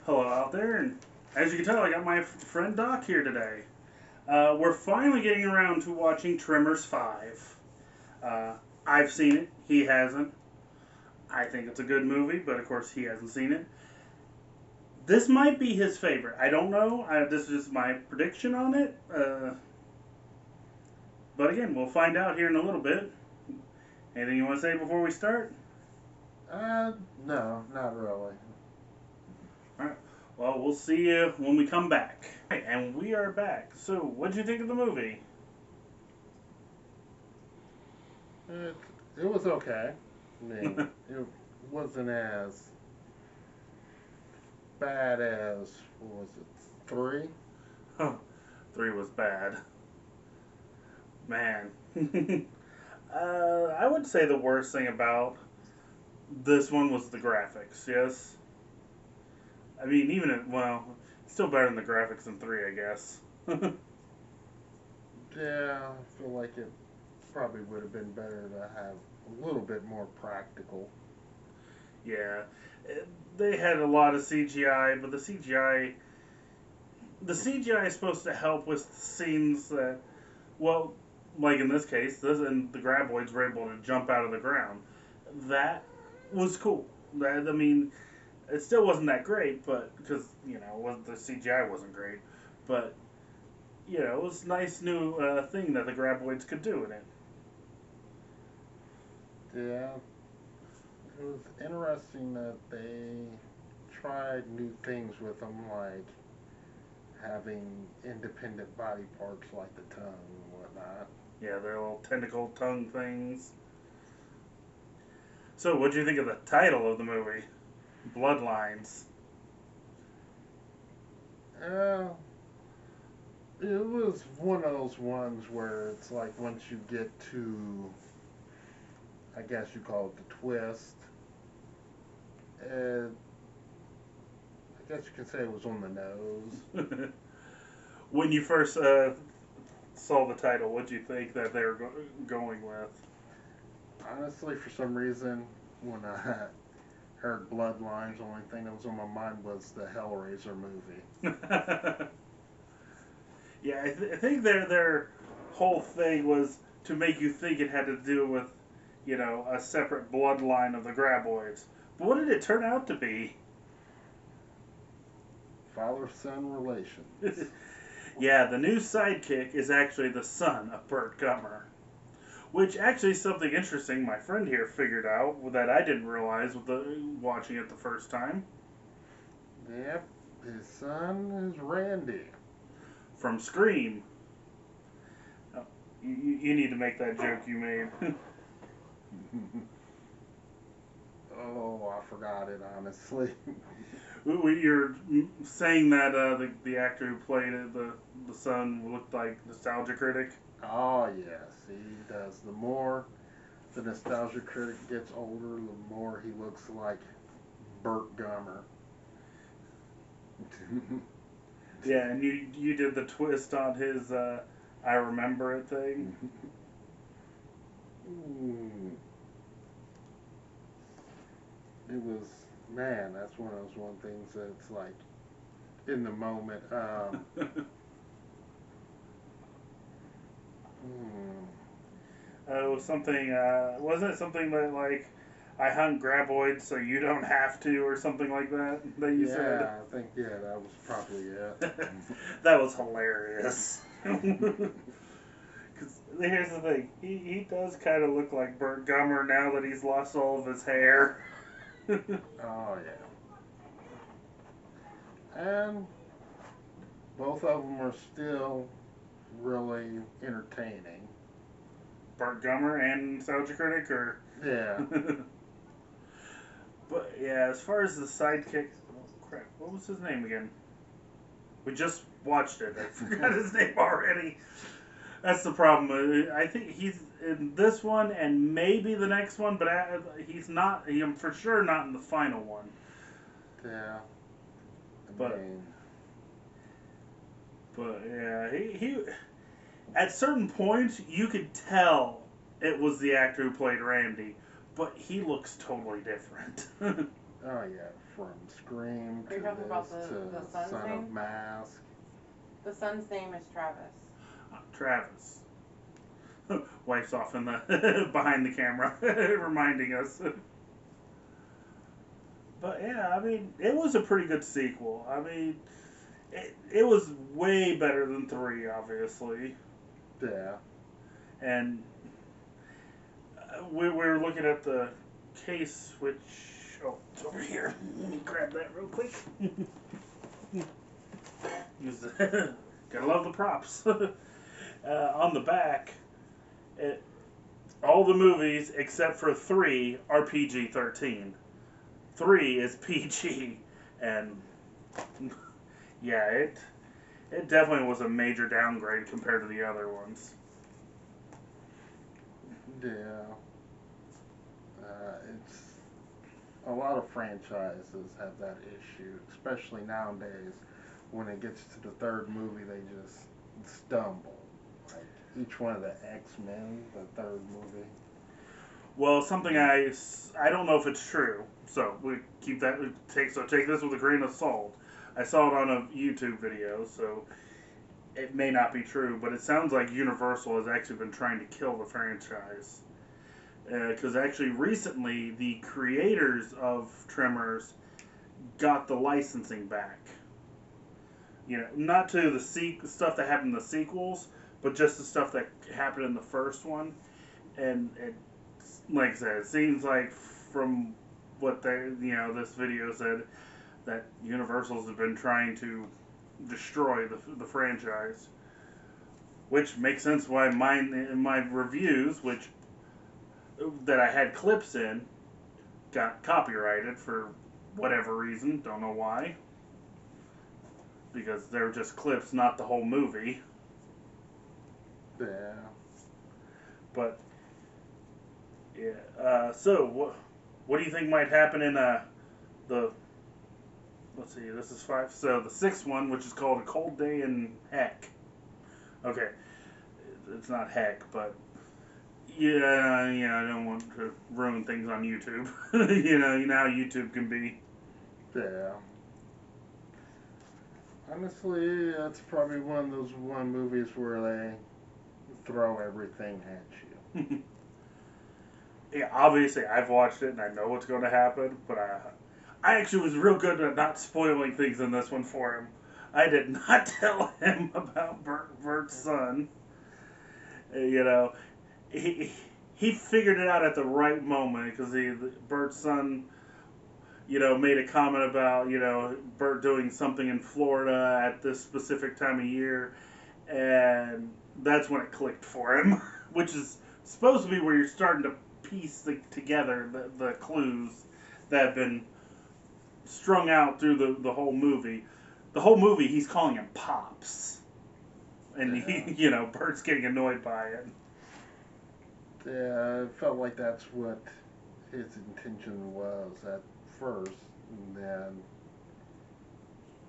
Hello out there, and as you can tell, I got my friend Doc here today. We're finally getting around to watching Tremors 5. Uh, I've seen it, he hasn't. I think it's a good movie, but of course he hasn't seen it. This might be his favorite. I don't know. This is just my prediction on it. But again, we'll find out here in a little bit. Anything you want to say before we start? No, not really. Alright. Well, we'll see you when we come back. And we are back. So, what did you think of the movie? It, it was okay. I mean, it wasn't as bad as, what was it, 3? Huh. 3 was bad. Man. I would say the worst thing about this one was the graphics, yes? I mean, still better than the graphics in 3, I guess. Yeah, I feel like it probably would have been better to have a little bit more practical. Yeah. They had a lot of CGI, but the CGI is supposed to help with scenes that, well, like in this case, and the graboids were able to jump out of the ground. That was cool. I mean, it still wasn't that great, but because the CGI wasn't great, but it was a nice new thing that the graboids could do in it. Yeah, it was interesting that they tried new things with them, like having independent body parts like the tongue and whatnot. Yeah, their little tentacle tongue things. So, what do you think of the title of the movie, Bloodlines? Uh, it was one of those ones where it's like once you get to, I guess you call it the twist, uh, I guess you can say it was on the nose. When you first saw the title, what did you think that they were going with? Honestly, for some reason, when I heard Bloodlines, the only thing that was on my mind was the Hellraiser movie. Yeah, I think their whole thing was to make you think it had to do with, a separate bloodline of the graboids. But what did it turn out to be? Father-son relations. Yeah, the new sidekick is actually the son of Burt Gummer. Which actually is something interesting my friend here figured out that I didn't realize with watching it the first time. Yep, his son is Randy. From Scream. Oh, you need to make that joke you made. Oh, I forgot it, honestly. You're saying that the actor who played it, the son, looked like Nostalgia Critic. Oh, yes, he does. The more the nostalgia critic gets older, the more he looks like Burt Gummer. Yeah, and you did the twist on his I remember it thing. It was, man, that's one of those one things that's like in the moment. Hmm, Oh, something. Wasn't it something that like I hunt graboids so you don't have to, or something like that? That you said. yeah, I think, yeah, that was probably it. That was hilarious. Because here's the thing, he does kind of look like Burt Gummer now that he's lost all of his hair. Oh, yeah. And both of them are still really entertaining. Burt Gummer and Nostalgia Critic, or. Yeah. But yeah, as far as the sidekick, oh, crap, what was his name again? We just watched it. I forgot his name already. That's the problem. I think he's in this one and maybe the next one, but he's not. I'm for sure not in the final one. Yeah. I But mean, but yeah, he at certain points you could tell it was the actor who played Randy, but he looks totally different. Oh yeah, from Scream Are to you talking about this to the son's Son of name? Mask. The son's name is Travis. Travis. Wife's off in the behind the camera, reminding us. But yeah, I mean, it was a pretty good sequel. I mean, it was way better than three, obviously. Yeah. And we were looking at the case, which it's over here. Let me grab that real quick. Gotta love the props. On the back, it, all the movies except for three are PG-13. Three is PG, and yeah, it definitely was a major downgrade compared to the other ones. Yeah. It's a lot of franchises have that issue, especially nowadays. When it gets to the third movie, they just stumble. Like each one of the X-Men, the third movie. Well, something I don't know if it's true, so we keep that take this with a grain of salt. I saw it on a YouTube video, so it may not be true, but it sounds like Universal has actually been trying to kill the franchise. Because actually, recently, the creators of Tremors got the licensing back. You know, not to the stuff that happened in the sequels, but just the stuff that happened in the first one. And like I said, it seems like from what this video said that Universal's have been trying to destroy the franchise, which makes sense why mine in my reviews, which that I had clips in, got copyrighted for whatever reason. Don't know why. Because they're just clips, not the whole movie. Yeah. But yeah. So what do you think might happen in the let's see, this is 5. So the 6th one, which is called A Cold Day in Heck. Okay, it's not Heck, but yeah, I don't want to ruin things on YouTube. You know how YouTube can be. Yeah. Honestly, that's probably one of those movies where they throw everything at you. Yeah, obviously I've watched it and I know what's going to happen, but I actually was real good at not spoiling things in this one for him. I did not tell him about Bert's son. You know, he figured it out at the right moment because Bert's son, made a comment about Bert doing something in Florida at this specific time of year, and that's when it clicked for him, which is supposed to be where you're starting to piece together the clues that have been strung out through the whole movie. The whole movie, he's calling him Pops. And, Bert's getting annoyed by it. Yeah, it felt like that's what his intention was at first. And then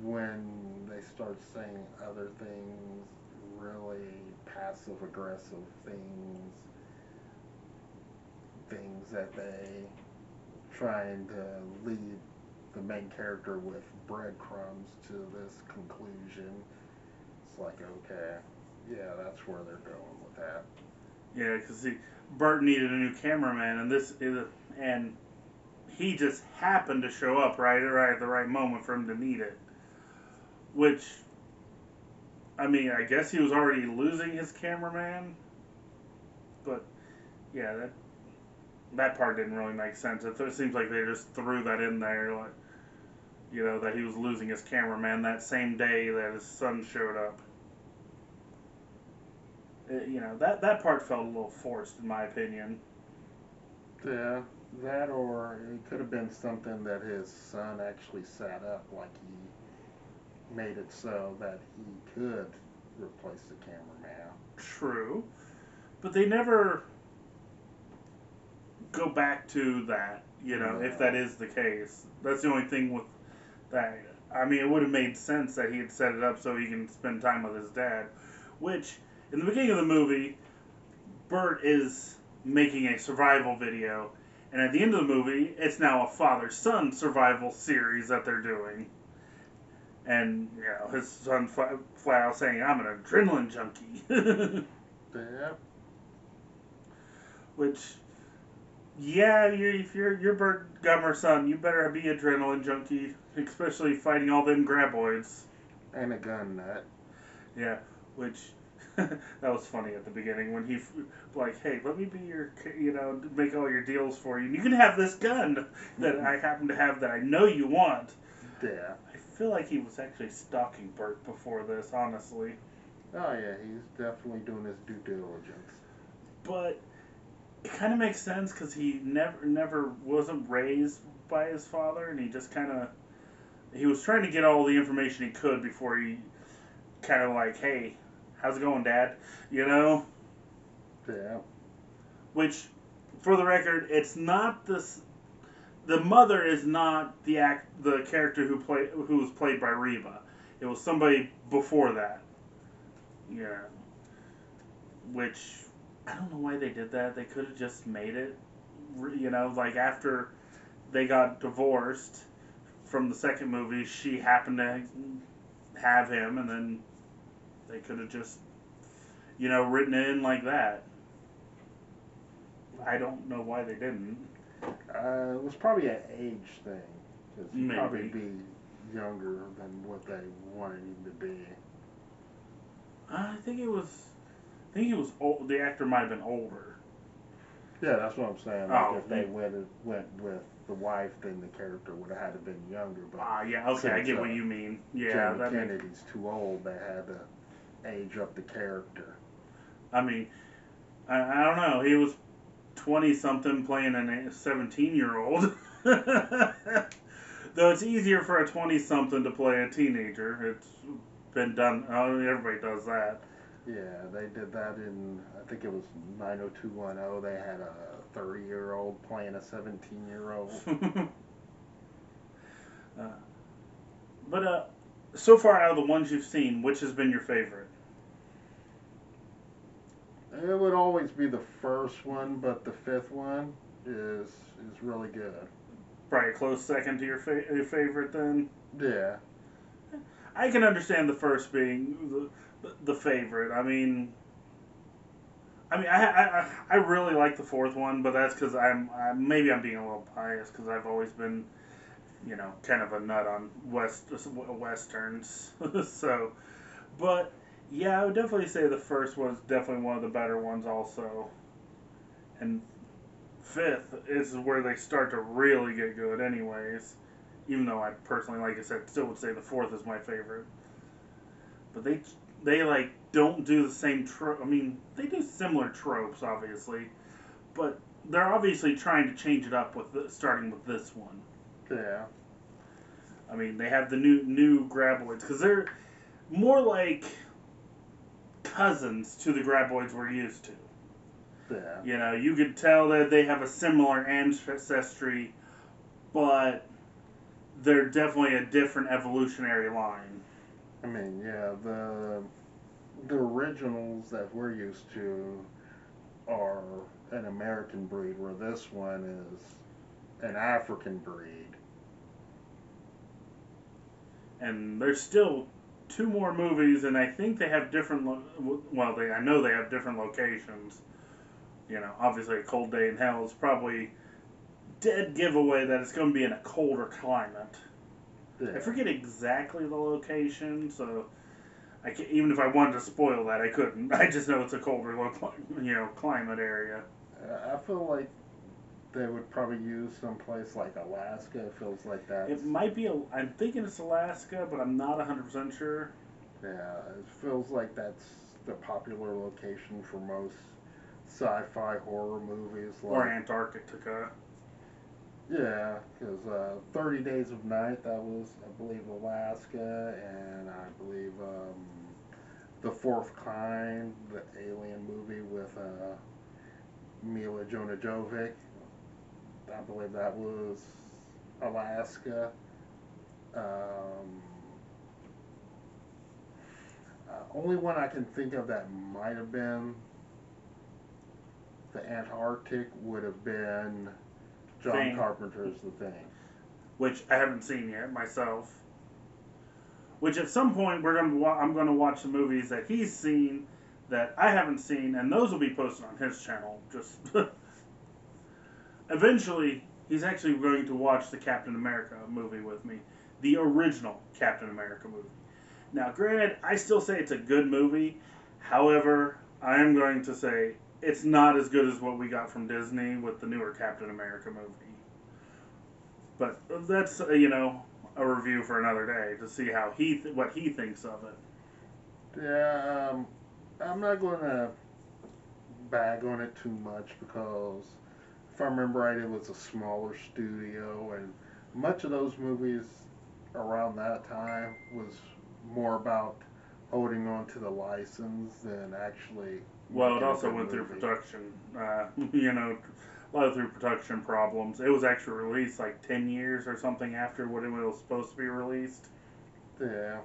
when they start saying other things, really passive aggressive things that they trying to lead the main character with breadcrumbs to this conclusion. It's like, okay, yeah, that's where they're going with that. Yeah, because Bert needed a new cameraman, and he just happened to show up right at the right moment for him to need it. Which, I mean, I guess he was already losing his cameraman, but yeah, that part didn't really make sense. It seems like they just threw that in there, like, that he was losing his cameraman that same day that his son showed up. That part felt a little forced, in my opinion. Yeah, that or it could have been something that his son actually set up, like he made it so that he could replace the cameraman. True, but they never go back to that. No. If that is the case, that's the only thing with that. I mean, it would have made sense that he had set it up so he can spend time with his dad, which in the beginning of the movie, Bert is making a survival video, And at the end of the movie, it's now a father-son survival series that they're doing. And, his son flat out saying, I'm an adrenaline junkie. Yeah. Which, if you're Burt Gummer's son, you better be adrenaline junkie, especially fighting all them graboids. And a gun nut. Yeah, which that was funny at the beginning when he like, hey, let me be your, make all your deals for you. And you can have this gun that I happen to have that I know you want. Yeah. I feel like he was actually stalking Burt before this, honestly. Oh yeah, he's definitely doing his due diligence. But it kind of makes sense because he never wasn't raised by his father, and he just he was trying to get all the information he could before he kind of like, hey, how's it going, Dad? Yeah. Which, for the record, it's not this. The mother is not the character who was played by Reba. It was somebody before that. Yeah. Which, I don't know why they did that. They could have just made it, like after they got divorced from the second movie, she happened to have him, and then they could have just, written it in like that. I don't know why they didn't. It was probably an age thing. Because he'd Maybe. probably be younger than what they wanted him to be. I think he was old. The actor might have been older. Yeah, that's what I'm saying. Like if they went with the wife, then the character would have had to been younger. But yeah, okay, I get what you mean. Yeah, Jamie Kennedy's too old. They had to age up the character. I mean, I don't know. He was 20-something playing a 17-year-old. Though it's easier for a 20-something to play a teenager. It's been done. Everybody does that. Yeah, they did that in, I think it was 90210. They had a 30-year-old playing a 17-year-old. But so far out of the ones you've seen, which has been your favorite? It would always be the first one, but the fifth one is really good. Probably a close second to your favorite then? Yeah. I can understand the first being the favorite. I really like the fourth one, but that's because maybe I'm being a little biased because I've always been, kind of a nut on westerns. So, but yeah, I would definitely say the first one's definitely one of the better ones also. And fifth is where they start to really get good anyways. Even though I personally, like I said, still would say the fourth is my favorite. But they like don't do the same trope. I mean, they do similar tropes, obviously, but they're obviously trying to change it up starting with this one. Yeah. I mean, they have the new graboids because they're more like cousins to the graboids we're used to. Yeah. You could tell that they have a similar ancestry, but they're definitely a different evolutionary line. I mean, yeah, the originals that we're used to are an American breed, where this one is an African breed. And there's still 2 more movies, and I think they have different. I know they have different locations. Obviously, A Cold Day in Hell is probably dead giveaway that it's going to be in a colder climate. Yeah. I forget exactly the location, so even if I wanted to spoil that, I couldn't. I just know it's a colder, climate area. I feel like they would probably use someplace like Alaska. It feels like that. It might be. I'm thinking it's Alaska, but I'm not 100% sure. Yeah, it feels like that's the popular location for most sci-fi horror movies. Or Antarctica. Yeah, because 30 Days of Night, that was, I believe, Alaska, and I believe The Fourth Kind, the alien movie with Mila Jovovich, I believe that was Alaska. Only one I can think of that might have been the Antarctic would have been John Thing. Carpenter's The Thing. which I haven't seen yet myself. Which at some point I'm gonna watch the movies that he's seen that I haven't seen, and those will be posted on his channel. Just eventually, he's actually going to watch the Captain America movie with me, the original Captain America movie. Now, granted, I still say it's a good movie. However, I am going to say it's not as good as what we got from Disney with the newer Captain America movie. But that's a review for another day to see how what he thinks of it. Yeah, I'm not going to bag on it too much because if I remember right, it was a smaller studio, and much of those movies around that time was more about holding on to the license than actually. Well, it making a also good went through movie. production. A lot through production problems. It was actually released like 10 years or something after what it was supposed to be released. Yeah.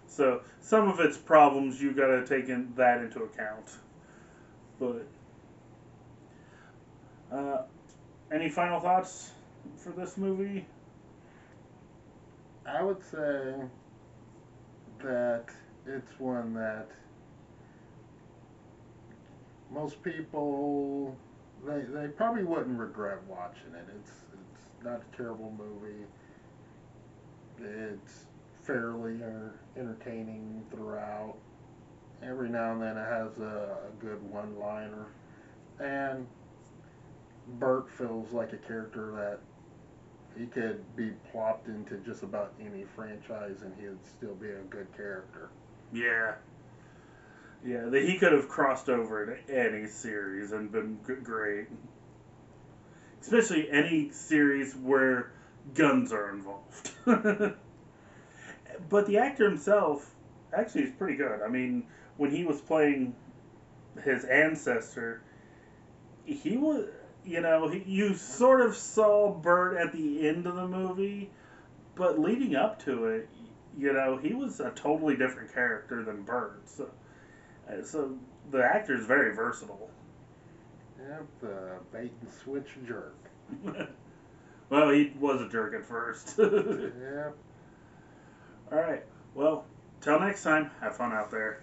So some of its problems you got to take that into account. But any final thoughts for this movie? I would say that it's one that most people they probably wouldn't regret watching it. It's not a terrible movie. It's fairly entertaining throughout. Every now and then it has a good one-liner, and Burt feels like a character that he could be plopped into just about any franchise and he'd still be a good character. Yeah. Yeah, he could have crossed over in any series and been great. Especially any series where guns are involved. But the actor himself actually is pretty good. I mean, when he was playing his ancestor, he was, you sort of saw Burt at the end of the movie, but leading up to it, he was a totally different character than Burt. So the actor is very versatile. Yep, the bait and switch jerk. Well, he was a jerk at first. Yep. All right. Well, till next time, have fun out there.